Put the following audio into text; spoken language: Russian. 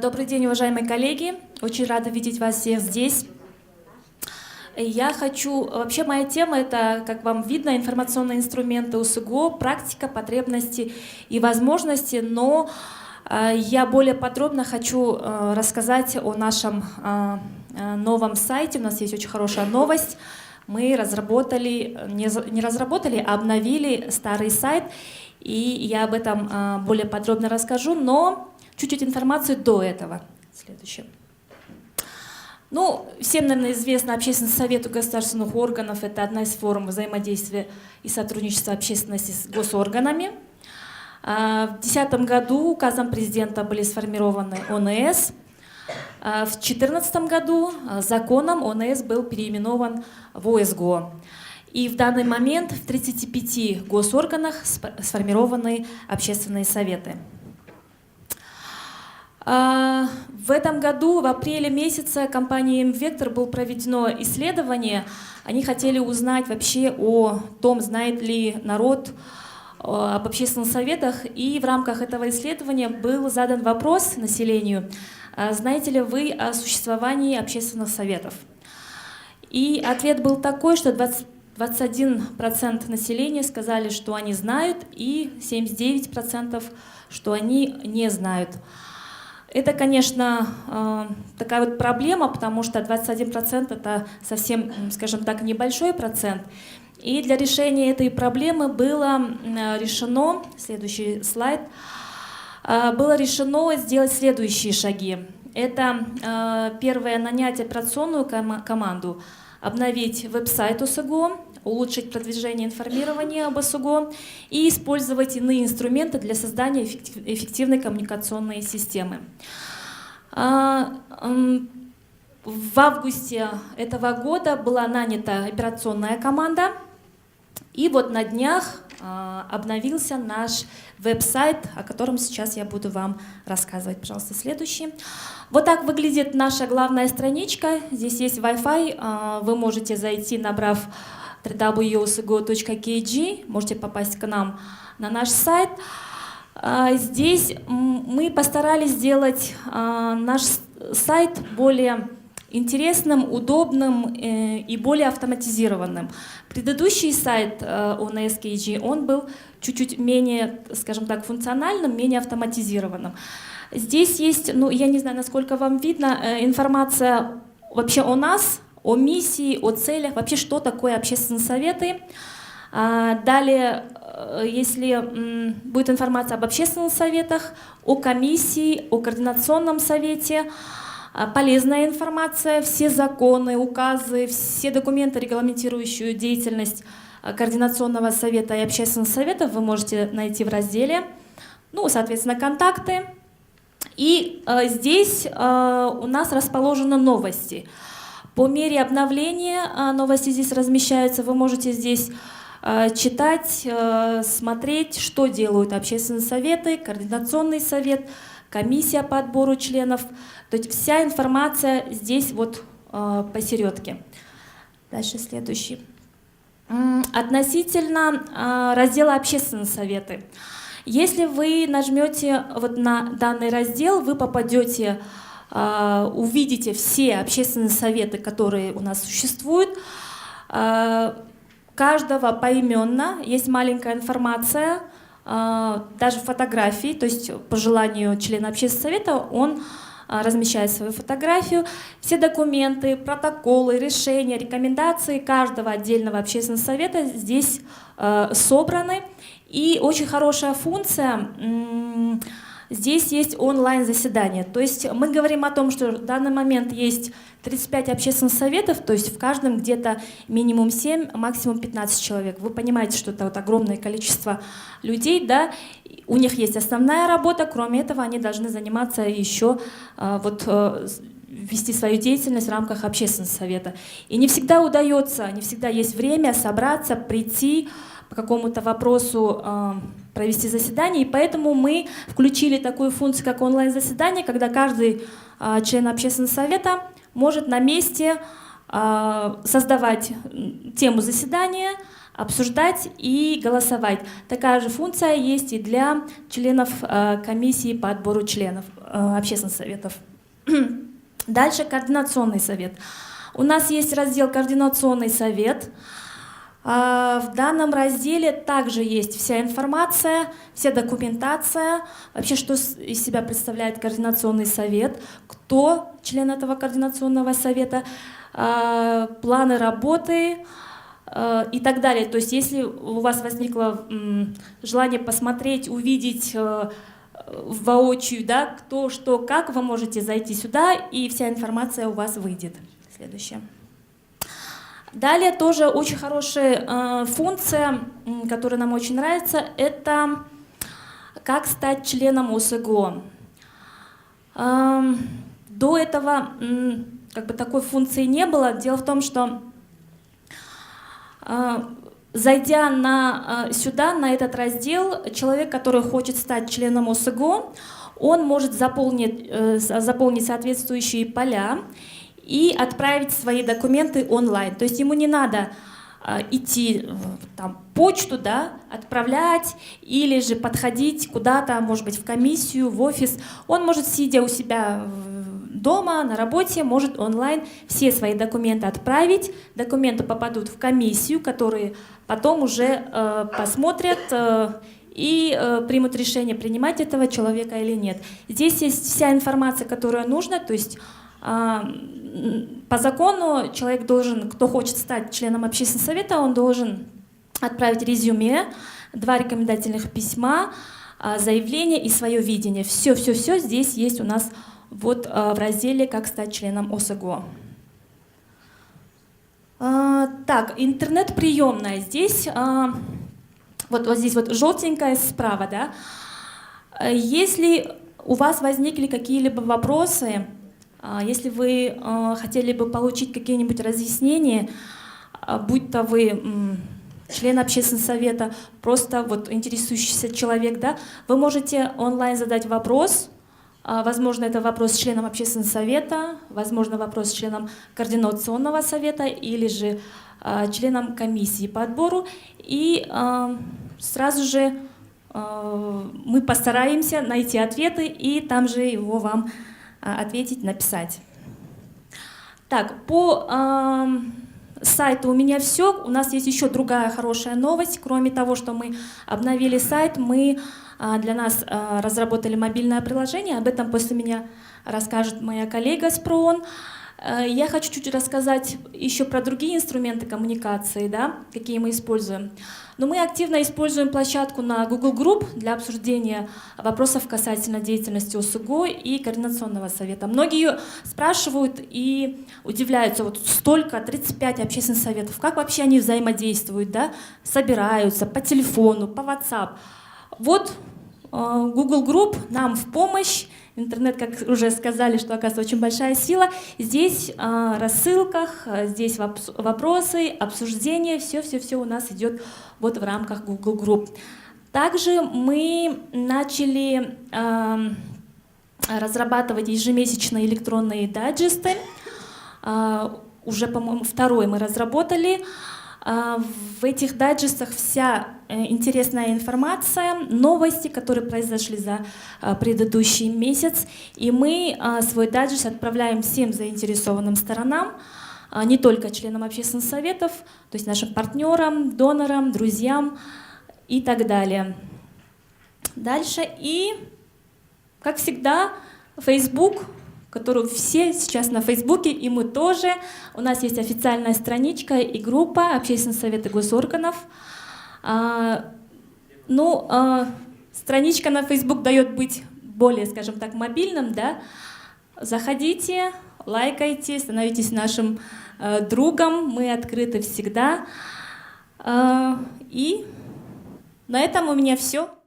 Добрый день, уважаемые коллеги. Очень рада видеть вас всех здесь. Вообще моя тема — это, как вам видно, информационные инструменты УСГО, практика, потребности и возможности, но я более подробно хочу рассказать о нашем новом сайте. У нас есть очень хорошая новость. Мы обновили старый сайт, и я об этом более подробно расскажу, но чуть-чуть информации до этого. Следующее. Всем, наверное, известно, Общественный совет государственных органов — это одна из форм взаимодействия и сотрудничества общественности с госорганами. В 2010 году указом президента были сформированы ОНС. В 2014 году законом ОНС был переименован в ОСГО. И в данный момент в 35 госорганах сформированы общественные советы. В этом году, в апреле месяце, компанией «М-Вектор» было проведено исследование. Они хотели узнать вообще о том, знает ли народ об общественных советах. И в рамках этого исследования был задан вопрос населению: знаете ли вы о существовании общественных советов? И ответ был такой, что 21% населения сказали, что они знают, и 79%, что они не знают. Это, конечно, такая вот проблема, потому что 21% — это совсем, скажем так, небольшой процент. И для решения этой проблемы было решено, следующий слайд, было решено сделать следующие шаги. Это первое — нанять операционную команду, обновить веб-сайт УСГО, улучшить продвижение информирования об УСГО и использовать иные инструменты для создания эффективной коммуникационной системы. В августе этого года была нанята операционная команда, и вот на днях обновился наш веб-сайт, о котором сейчас я буду вам рассказывать. Пожалуйста, следующий. Вот так выглядит наша главная страничка. Здесь есть Wi-Fi. Вы можете зайти, набрав www.usgo.kg, можете попасть к нам на наш сайт. Здесь мы постарались сделать наш сайт более интересным, удобным и более автоматизированным. Предыдущий сайт ONS.KG, он был чуть-чуть менее, скажем так, функциональным, менее автоматизированным. Здесь есть, я не знаю, насколько вам видно, информация вообще о нас, о миссии, о целях, вообще что такое общественные советы. Далее, если будет информация об общественных советах, о комиссии, о координационном совете, полезная информация, все законы, указы, все документы, регламентирующие деятельность координационного совета и общественных советов, вы можете найти в разделе, соответственно, контакты. И здесь у нас расположены новости. По мере обновления новости здесь размещаются, вы можете здесь читать, смотреть, что делают общественные советы, координационный совет, комиссия по отбору членов. То есть вся информация здесь вот посередке. Дальше следующий. Относительно раздела «Общественные советы». Если вы нажмете вот на данный раздел, вы попадете, увидите все общественные советы, которые у нас существуют. Каждого поименно есть маленькая информация, даже фотографии, то есть по желанию члена общественного совета он размещает свою фотографию. Все документы, протоколы, решения, рекомендации каждого отдельного общественного совета здесь собраны. И очень хорошая функция, здесь есть онлайн-заседание. То есть мы говорим о том, что в данный момент есть 35 общественных советов, то есть в каждом где-то минимум 7, максимум 15 человек. Вы понимаете, что это вот огромное количество людей, да? У них есть основная работа, кроме этого они должны заниматься еще, вести свою деятельность в рамках общественного совета. И не всегда удается, не всегда есть время собраться, прийти, по какому-то вопросу провести заседание, и поэтому мы включили такую функцию, как онлайн-заседание, когда каждый член общественного совета может на месте создавать тему заседания, обсуждать и голосовать. Такая же функция есть и для членов комиссии по отбору членов. общественных советов. Дальше координационный совет. У нас есть раздел «Координационный совет». В данном разделе также есть вся информация, вся документация, вообще что из себя представляет координационный совет, кто член этого координационного совета, планы работы и так далее. То есть если у вас возникло желание посмотреть, увидеть воочию, да, кто, что, как, вы можете зайти сюда, и вся информация у вас выйдет. Следующее. Далее тоже очень хорошая функция, которая нам очень нравится, это как стать членом ОСГО. До этого как бы такой функции не было. Дело в том, что зайдя сюда, на этот раздел, человек, который хочет стать членом ОСГО, он может заполнить соответствующие поля и отправить свои документы онлайн. То есть ему не надо идти там, почту, да, отправлять или же подходить куда-то, может быть, в комиссию, в офис. Он может, сидя у себя дома, на работе, может онлайн все свои документы отправить. Документы попадут в комиссию, которые потом уже посмотрят и примут решение, принимать этого человека или нет. Здесь есть вся информация, которая нужна, то есть по закону человек должен, кто хочет стать членом общественного совета, он должен отправить резюме, 2 рекомендательных письма, заявление и свое видение. Все здесь есть у нас вот в разделе «Как стать членом ОСГО». Так, интернет-приемная. Здесь, вот здесь вот желтенькая справа, да. Если у вас возникли какие-либо вопросы, если вы хотели бы получить какие-нибудь разъяснения, будь то вы член общественного совета, просто вот интересующийся человек, да, вы можете онлайн задать вопрос. Возможно, это вопрос с членом общественного совета, возможно, вопрос с членом координационного совета или же членом комиссии по отбору. И сразу же мы постараемся найти ответы и там же его вам ответить, написать. Так, по сайту у меня все. У нас есть еще другая хорошая новость. Кроме того, что мы обновили сайт, мы для нас разработали мобильное приложение. Об этом после меня расскажет моя коллега с ПРООН. Я хочу чуть рассказать еще про другие инструменты коммуникации, да, какие мы используем. Но мы активно используем площадку на Google Group для обсуждения вопросов касательно деятельности ОСГО и Координационного совета. Многие спрашивают и удивляются, вот столько, 35 общественных советов, как вообще они взаимодействуют, да, собираются по телефону, по WhatsApp. Вот Google Group нам в помощь. Интернет, как уже сказали, что оказывается очень большая сила. Здесь в рассылках, здесь вопросы, обсуждения, все у нас идет вот в рамках Google Group. Также мы начали разрабатывать ежемесячные электронные дайджесты. Уже, по-моему, 2-й мы разработали. В этих дайджестах вся интересная информация, новости, которые произошли за предыдущий месяц. И мы свой дайджест отправляем всем заинтересованным сторонам, не только членам общественных советов, то есть нашим партнерам, донорам, друзьям и так далее. Дальше. И, как всегда, Facebook, которую все сейчас на Фейсбуке, и мы тоже. У нас есть официальная страничка и группа Общественных советов госорганов. Страничка на Фейсбук дает быть более, скажем так, мобильным, да? Заходите, лайкайте, становитесь нашим другом, мы открыты всегда. И на этом у меня все.